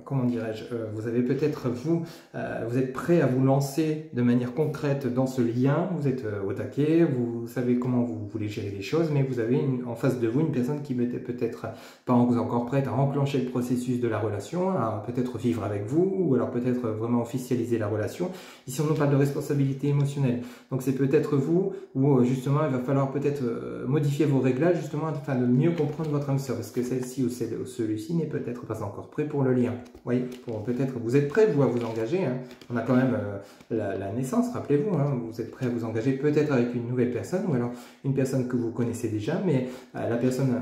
Speaker 1: comment dirais-je, vous avez peut-être vous êtes prêt à vous lancer de manière concrète dans ce lien, vous êtes au taquet, vous savez comment vous voulez gérer les choses, mais vous avez en face de vous une personne qui n'était peut-être pas encore prête à enclencher le processus de la relation, à peut-être vivre avec vous, ou alors peut-être vraiment officialiser la relation. Ici on nous parle de responsabilité émotionnelle, donc c'est peut-être vous, ou justement il va falloir peut-être modifier vos réglages justement afin de mieux comprendre votre âme sœur, parce que celle-ci ou celui-ci n'est peut-être pas encore prêt pour le lien. Oui, peut-être vous êtes prêt vous à vous engager, on a quand même la naissance, rappelez-vous, vous êtes prêt à vous engager peut-être avec une nouvelle personne, ou alors une personne que vous connaissez déjà, mais la personne,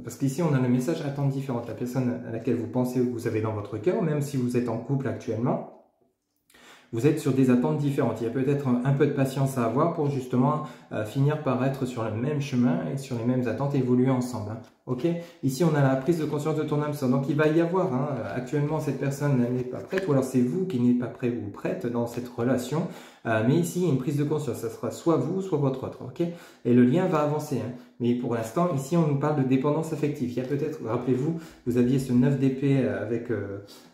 Speaker 1: parce qu'ici on a le message attente différente, la personne à laquelle vous pensez ou que vous avez dans votre cœur, même si vous êtes en couple actuellement, vous êtes sur des attentes différentes. Il y a peut-être un peu de patience à avoir pour justement finir par être sur le même chemin et sur les mêmes attentes, évoluer ensemble. Ok. Ici, on a la prise de conscience de ton âme sœur. Donc, il va y avoir, actuellement, cette personne n'est pas prête, ou alors c'est vous qui n'êtes pas prêt ou prête dans cette relation. Mais ici, il y a une prise de conscience. Ça sera soit vous, soit votre autre. Ok. Et le lien va avancer. Mais pour l'instant, ici, on nous parle de dépendance affective. Il y a peut-être, rappelez-vous, vous aviez ce 9 d'épée avec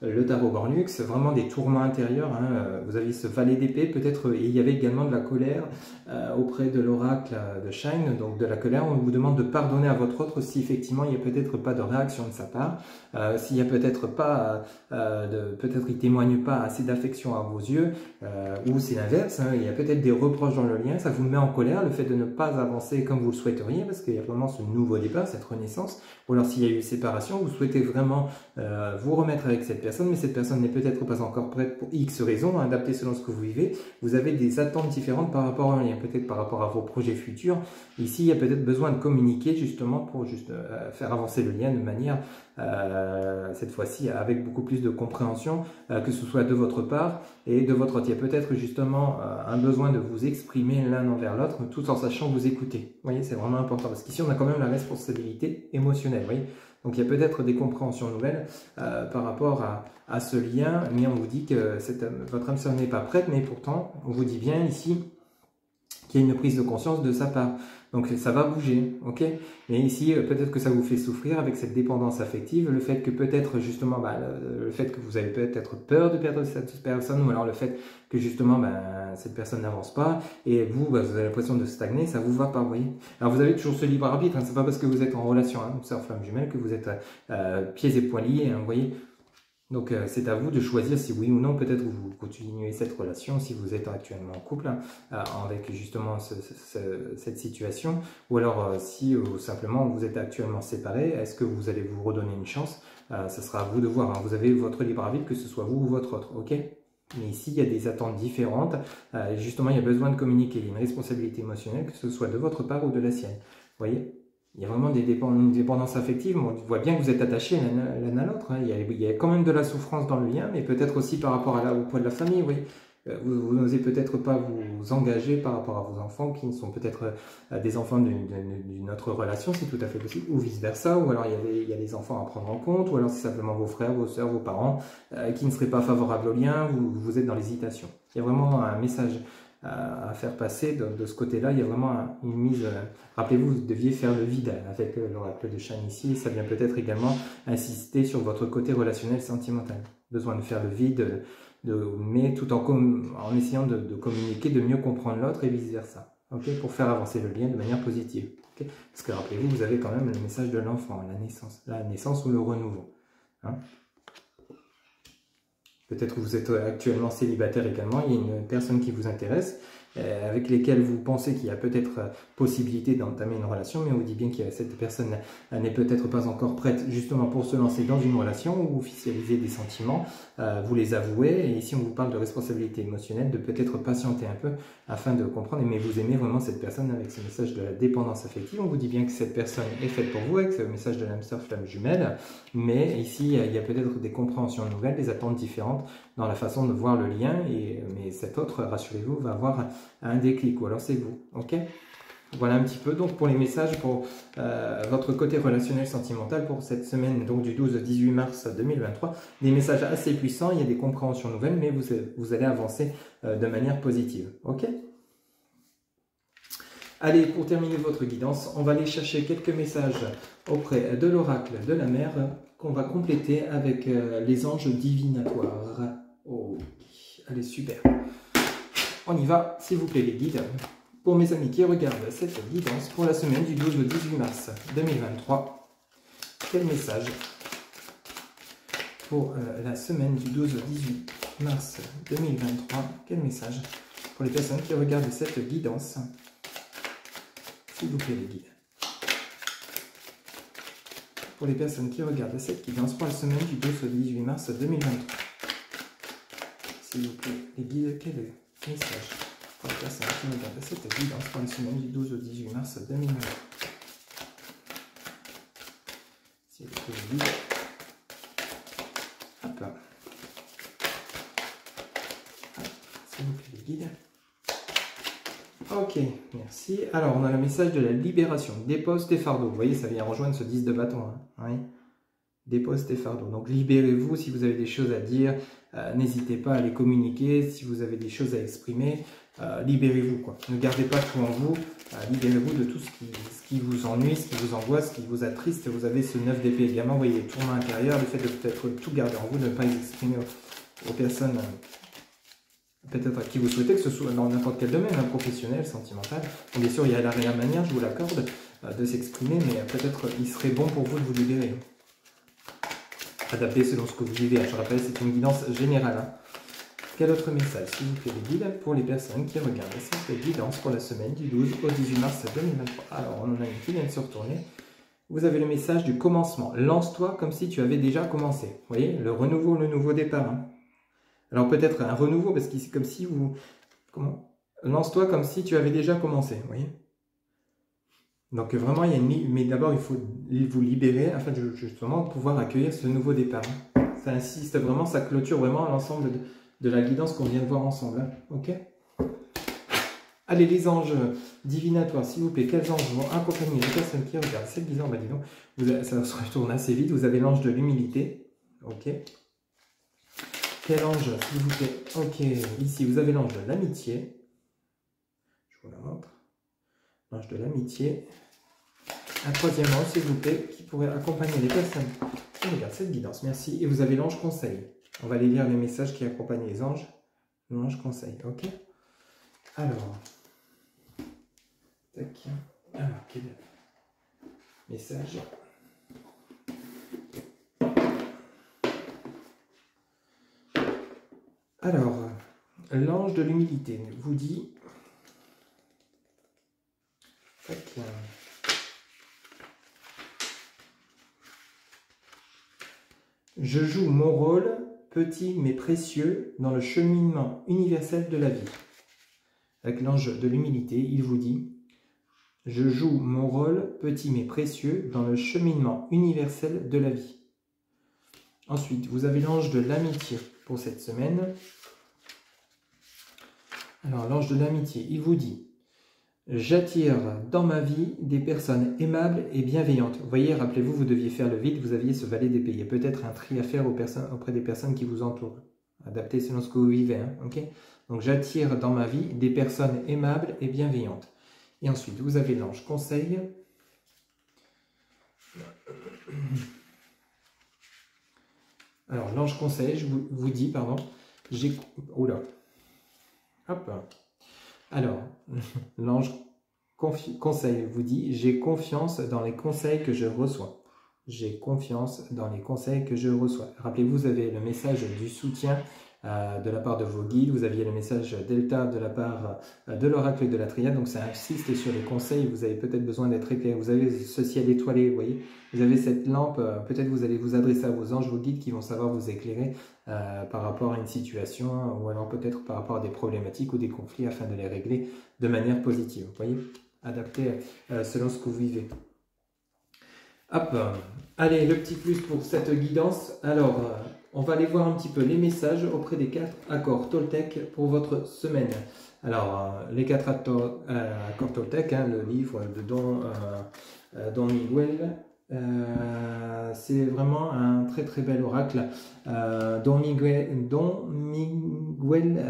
Speaker 1: le tarot Bornux, vraiment des tourments intérieurs. Vous aviez ce valet d'épée, peut-être, et il y avait également de la colère auprès de l'oracle de Shine. Donc, de la colère, on vous demande de pardonner à votre autre si effectivement, il n'y a peut-être pas de réaction de sa part, s'il n'y a peut-être pas, peut-être il ne témoigne pas assez d'affection à vos yeux, ou c'est l'inverse, il y a peut-être des reproches dans le lien, ça vous met en colère, le fait de ne pas avancer comme vous le souhaiteriez, parce qu'il y a vraiment ce nouveau départ, cette renaissance, ou alors s'il y a eu séparation, vous souhaitez vraiment vous remettre avec cette personne, mais cette personne n'est peut-être pas encore prête pour X raisons, adaptée selon ce que vous vivez, vous avez des attentes différentes par rapport à un lien, peut-être par rapport à vos projets futurs. Ici, il y a peut-être besoin de communiquer justement pour faire avancer le lien de manière cette fois-ci avec beaucoup plus de compréhension, que ce soit de votre part et de votre autre. Il y a peut-être justement un besoin de vous exprimer l'un envers l'autre, tout en sachant vous écouter. Vous voyez, c'est vraiment important, parce qu'ici on a quand même la responsabilité émotionnelle. Vous voyez, donc il y a peut-être des compréhensions nouvelles par rapport à ce lien, mais on vous dit que votre âme sœur n'est pas prête, mais pourtant on vous dit bien ici qu'il y a une prise de conscience de sa part. Donc ça va bouger, ok? Mais ici, peut-être que ça vous fait souffrir avec cette dépendance affective, le fait que peut-être justement, le fait que vous avez peut-être peur de perdre cette personne, ou alors le fait que justement, cette personne n'avance pas, et vous, vous avez l'impression de stagner, ça vous va pas, vous voyez? Alors vous avez toujours ce libre arbitre, hein, c'est pas parce que vous êtes en relation, hein, sœur, flamme jumelle, que vous êtes pieds et poings liés, hein, vous voyez? Donc c'est à vous de choisir si oui ou non peut-être vous continuez cette relation, si vous êtes actuellement en couple, hein, avec justement cette situation, ou alors si simplement vous êtes actuellement séparés, est-ce que vous allez vous redonner une chance? Ce sera à vous de voir, hein. Vous avez votre libre arbitre, que ce soit vous ou votre autre, ok? Mais ici, il y a des attentes différentes, justement il y a besoin de communiquer, il y a une responsabilité émotionnelle, que ce soit de votre part ou de la sienne, vous voyez? Il y a vraiment une dépendance affective. On voit bien que vous êtes attachés l'un à l'autre, hein. Il y a quand même de la souffrance dans le lien, mais peut-être aussi par rapport au poids de la famille. Oui. Vous n'osez peut-être pas vous engager par rapport à vos enfants qui ne sont peut-être des enfants d'une autre relation, c'est tout à fait possible, ou vice-versa, ou alors il y a des enfants à prendre en compte, ou alors c'est simplement vos frères, vos sœurs, vos parents qui ne seraient pas favorables au lien, vous êtes dans l'hésitation. Il y a vraiment un message à faire passer de ce côté-là. Il y a vraiment une mise... Rappelez-vous, vous deviez faire le vide avec l'oracle de Chane ici. Ça vient peut-être également insister sur votre côté relationnel sentimental. Besoin de faire le vide, mais tout en essayant de communiquer, de mieux comprendre l'autre et vice-versa. Okay, pour faire avancer le lien de manière positive. Okay, parce que rappelez-vous, vous avez quand même le message de l'enfant, la naissance ou le renouveau. Hein. Peut-être que vous êtes actuellement célibataire également, il y a une personne qui vous intéresse, avec lesquelles vous pensez qu'il y a peut-être possibilité d'entamer une relation, mais on vous dit bien que cette personne n'est peut-être pas encore prête justement pour se lancer dans une relation ou officialiser des sentiments, vous les avouez, et ici on vous parle de responsabilité émotionnelle, de peut-être patienter un peu afin de comprendre, mais vous aimez vraiment cette personne avec ce message de la dépendance affective. On vous dit bien que cette personne est faite pour vous avec ce message de l'âme sœur flamme jumelle, mais ici il y a peut-être des compréhensions nouvelles, des attentes différentes dans la façon de voir le lien, mais cet autre, rassurez-vous, va avoir un déclic, ou alors c'est vous, ok? Voilà un petit peu donc pour les messages pour votre côté relationnel sentimental pour cette semaine donc du 12 au 18 mars 2023. Des messages assez puissants, il y a des compréhensions nouvelles, mais vous allez avancer de manière positive, ok? Allez, pour terminer votre guidance, on va aller chercher quelques messages auprès de l'oracle de la mer qu'on va compléter avec les anges divinatoires. Ok, allez, super. On y va, s'il vous plaît, les guides. Pour mes amis qui regardent cette guidance pour la semaine du 12 au 18 mars 2023, quel message pour la semaine du 12 au 18 mars 2023, quel message pour les personnes qui regardent cette guidance, s'il vous plaît, les guides. Pour les personnes qui regardent cette guidance pour la semaine du 12 au 18 mars 2023, s'il vous plaît, les guides, quel est le message pour les personnes qui regardent cette guidance pour la semaine du 12 au 18 mars 2023. S'il vous plaît, les guides. Hop là. S'il vous plaît, les guides. Ok, merci. Alors, on a le message de la libération. Dépose tes fardeaux. Vous voyez, ça vient rejoindre ce 10 de bâton. Hein. Oui. Dépose tes fardeaux. Donc, libérez-vous si vous avez des choses à dire. N'hésitez pas à les communiquer. Si vous avez des choses à exprimer, libérez-vous, quoi. Ne gardez pas tout en vous. Libérez-vous de tout ce qui vous ennuie, ce qui vous angoisse, ce qui vous attriste. Vous avez ce 9 d'épée également. Vous voyez, les tourments intérieurs, le fait de peut-être tout garder en vous, de ne pas les exprimer aux personnes peut-être à qui vous souhaitez, que ce soit dans n'importe quel domaine, professionnel, sentimental. Bon, bien sûr, il y a la manière, je vous l'accorde, de s'exprimer, mais peut-être il serait bon pour vous de vous libérer. Adapté selon ce que vous vivez. Je rappelle, c'est une guidance générale. Hein. Quel autre message, s'il vous plaît, les guides, pour les personnes qui regardent cette guidance pour la semaine du 12 au 18 mars 2023. Alors, on en a une qui vient de se retourner. Vous avez le message du commencement. Lance-toi comme si tu avais déjà commencé. Vous voyez, le renouveau, le nouveau départ. Hein. Alors peut-être un renouveau, parce que c'est comme si vous... Comment? Lance-toi comme si tu avais déjà commencé, vous voyez? Donc vraiment, il y a mais d'abord, il faut vous libérer afin de justement pouvoir accueillir ce nouveau départ. Ça insiste vraiment, ça clôture vraiment l'ensemble de la guidance qu'on vient de voir ensemble. Hein. Ok? Allez, les anges divinatoires, s'il vous plaît, quels anges vont accompagner les personnes qui regardent cette guidance? Bah dis donc, ça se retourne assez vite. Vous avez l'ange de l'humilité. Ok. Quel ange, s'il vous plaît? Ok, ici, vous avez l'ange de l'amitié. Je vous la montre. L'ange de l'amitié. Un troisième ange, s'il vous plaît, qui pourrait accompagner les personnes qui regardent cette guidance. Merci. Et vous avez l'ange conseil. On va aller lire les messages qui accompagnent les anges. L'ange conseil, ok? Alors, tac. Alors, quel message? Alors, l'ange de l'humilité vous dit... Tac. Je joue mon rôle, petit mais précieux, dans le cheminement universel de la vie. Avec l'ange de l'humilité, il vous dit « Je joue mon rôle, petit mais précieux, dans le cheminement universel de la vie. » Ensuite, vous avez l'ange de l'amitié pour cette semaine. Alors, l'ange de l'amitié, il vous dit « J'attire dans ma vie des personnes aimables et bienveillantes. » Vous voyez, rappelez-vous, vous deviez faire le vide, vous aviez ce valet d'épée. Il y a peut-être un tri à faire auprès des personnes qui vous entourent. Adapté selon ce que vous vivez. Hein, okay. Donc, j'attire dans ma vie des personnes aimables et bienveillantes. Et ensuite, vous avez l'ange conseil. Alors, l'ange conseil, je vous dis, pardon, j'ai... Oula. Hop. Alors, l'ange conseil vous dit, j'ai confiance dans les conseils que je reçois. J'ai confiance dans les conseils que je reçois. Rappelez-vous, vous avez le message du soutien de la part de vos guides, vous aviez le message Delta de la part de l'oracle de la triade, donc ça insiste sur les conseils, vous avez peut-être besoin d'être éclairé, vous avez ce ciel étoilé, vous voyez, vous avez cette lampe, peut-être vous allez vous adresser à vos anges, vos guides qui vont savoir vous éclairer par rapport à une situation, ou alors peut-être par rapport à des problématiques ou des conflits afin de les régler de manière positive, vous voyez, adapté selon ce que vous vivez. Hop, allez, le petit plus pour cette guidance, alors... on va aller voir un petit peu les messages auprès des 4 accords Toltec pour votre semaine. Alors, les 4 accords Toltec, hein, le livre de Don Miguel, c'est vraiment un très très bel oracle. Don Miguel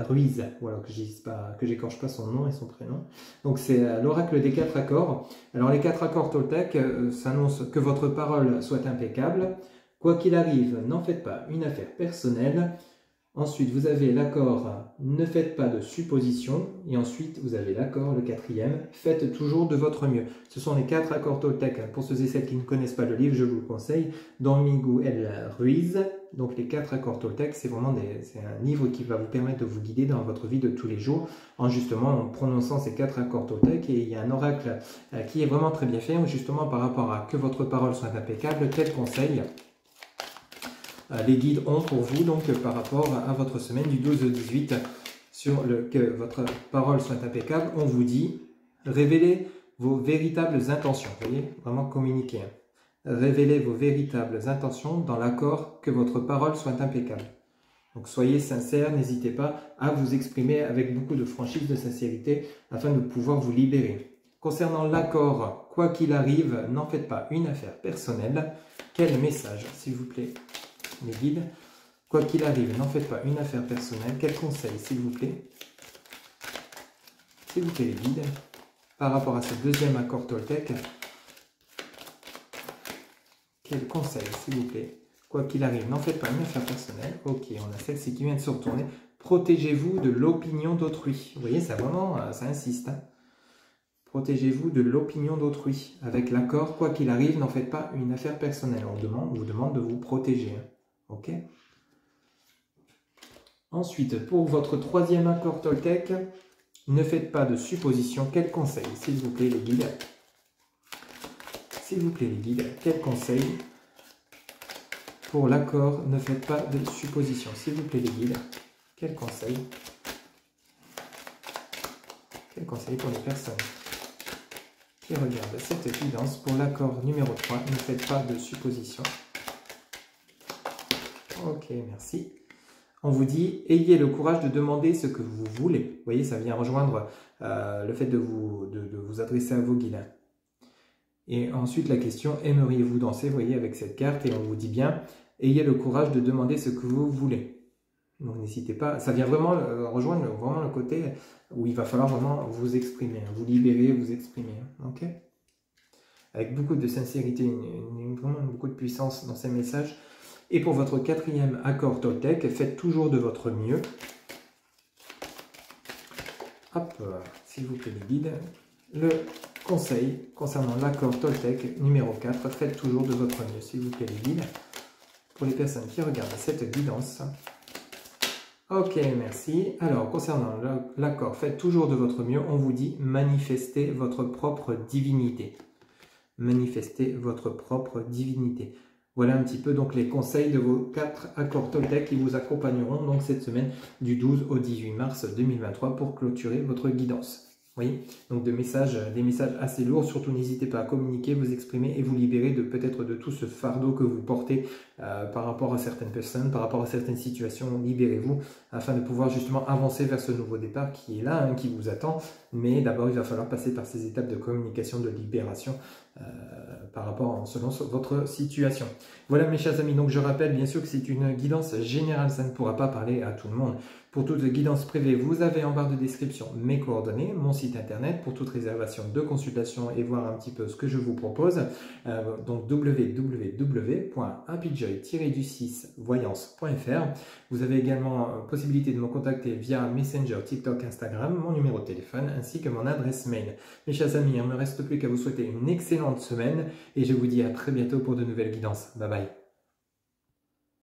Speaker 1: Ruiz, voilà, que j'écorche pas son nom et son prénom. Donc c'est l'oracle des 4 accords. Alors les 4 accords Toltec s'annoncent que votre parole soit impeccable. Quoi qu'il arrive, n'en faites pas une affaire personnelle. Ensuite, vous avez l'accord « Ne faites pas de suppositions ». Et ensuite, vous avez l'accord, le 4e « Faites toujours de votre mieux ». Ce sont les 4 accords Toltec. Pour ceux et celles qui ne connaissent pas le livre, je vous le conseille. Don Miguel Ruiz. Donc, les 4 accords Toltec, c'est vraiment un livre qui va vous permettre de vous guider dans votre vie de tous les jours en prononçant ces 4 accords Toltec. Et il y a un oracle qui est vraiment très bien fait, justement par rapport à que votre parole soit impeccable. Quel conseil les guides ont pour vous, donc par rapport à votre semaine du 12 au 18, sur que votre parole soit impeccable, on vous dit, révélez vos véritables intentions, vous voyez, vraiment communiquer. Hein. Révélez vos véritables intentions dans l'accord que votre parole soit impeccable. Donc soyez sincères, n'hésitez pas à vous exprimer avec beaucoup de franchise, de sincérité, afin de pouvoir vous libérer. Concernant l'accord, quoi qu'il arrive, n'en faites pas une affaire personnelle. Quel message, s'il vous plaît, mes guides? Quoi qu'il arrive, n'en faites pas une affaire personnelle. Quel conseil, s'il vous plaît? S'il vous plaît, les guides, par rapport à ce deuxième accord Toltec, quel conseil, s'il vous plaît? Quoi qu'il arrive, n'en faites pas une affaire personnelle. Ok, on a celle-ci qui vient de se retourner. Protégez-vous de l'opinion d'autrui. Vous voyez, ça vraiment, ça insiste. Hein. Protégez-vous de l'opinion d'autrui. Avec l'accord, quoi qu'il arrive, n'en faites pas une affaire personnelle. On vous demande de vous protéger. Hein. Ok. Ensuite, pour votre troisième accord Toltec, ne faites pas de suppositions. Quel conseil, s'il vous plaît, les guides? S'il vous plaît, les guides, quel conseil pour l'accord? Ne faites pas de suppositions. S'il vous plaît, les guides, quel conseil? Quel conseil pour les personnes qui qui regardent cette guidance pour l'accord numéro 3, ne faites pas de suppositions. Ok, merci. On vous dit, ayez le courage de demander ce que vous voulez. Vous voyez, ça vient rejoindre le fait de vous adresser à vos guides. Et ensuite, la question, aimeriez-vous danser? Vous voyez, avec cette carte, et on vous dit bien, ayez le courage de demander ce que vous voulez. Donc, n'hésitez pas. Ça vient vraiment rejoindre vraiment le côté où il va falloir vraiment vous exprimer, vous libérer, vous exprimer. Ok? Avec beaucoup de sincérité, vraiment beaucoup de puissance dans ces messages. Et pour votre 4e accord Toltec, faites toujours de votre mieux. Hop, s'il vous plaît, le guide. Le conseil concernant l'accord Toltec numéro 4, faites toujours de votre mieux, s'il vous plaît, les guides. Pour les personnes qui regardent cette guidance. Ok, merci. Alors, concernant l'accord, faites toujours de votre mieux, on vous dit manifestez votre propre divinité. Manifestez votre propre divinité. Voilà un petit peu donc les conseils de vos 4 accords Toltec qui vous accompagneront donc cette semaine du 12 au 18 mars 2023 pour clôturer votre guidance. Vous voyez, donc des messages assez lourds. Surtout, n'hésitez pas à communiquer, vous exprimer et vous libérer peut-être de tout ce fardeau que vous portez par rapport à certaines personnes, par rapport à certaines situations. Libérez-vous afin de pouvoir justement avancer vers ce nouveau départ qui est là, qui vous attend. Mais d'abord, il va falloir passer par ces étapes de communication, de libération par rapport selon votre situation. Voilà mes chers amis, donc je rappelle bien sûr que c'est une guidance générale, ça ne pourra pas parler à tout le monde. Pour toute guidance privée, vous avez en barre de description mes coordonnées, mon site internet pour toute réservation de consultation et voir un petit peu ce que je vous propose. Donc www.happyjoy-voyance.fr. Vous avez également possibilité de me contacter via Messenger, TikTok, Instagram, mon numéro de téléphone ainsi que mon adresse mail. Mes chers amis, il ne me reste plus qu'à vous souhaiter une excellente semaine et je vous dis à très bientôt pour de nouvelles guidances. Bye bye.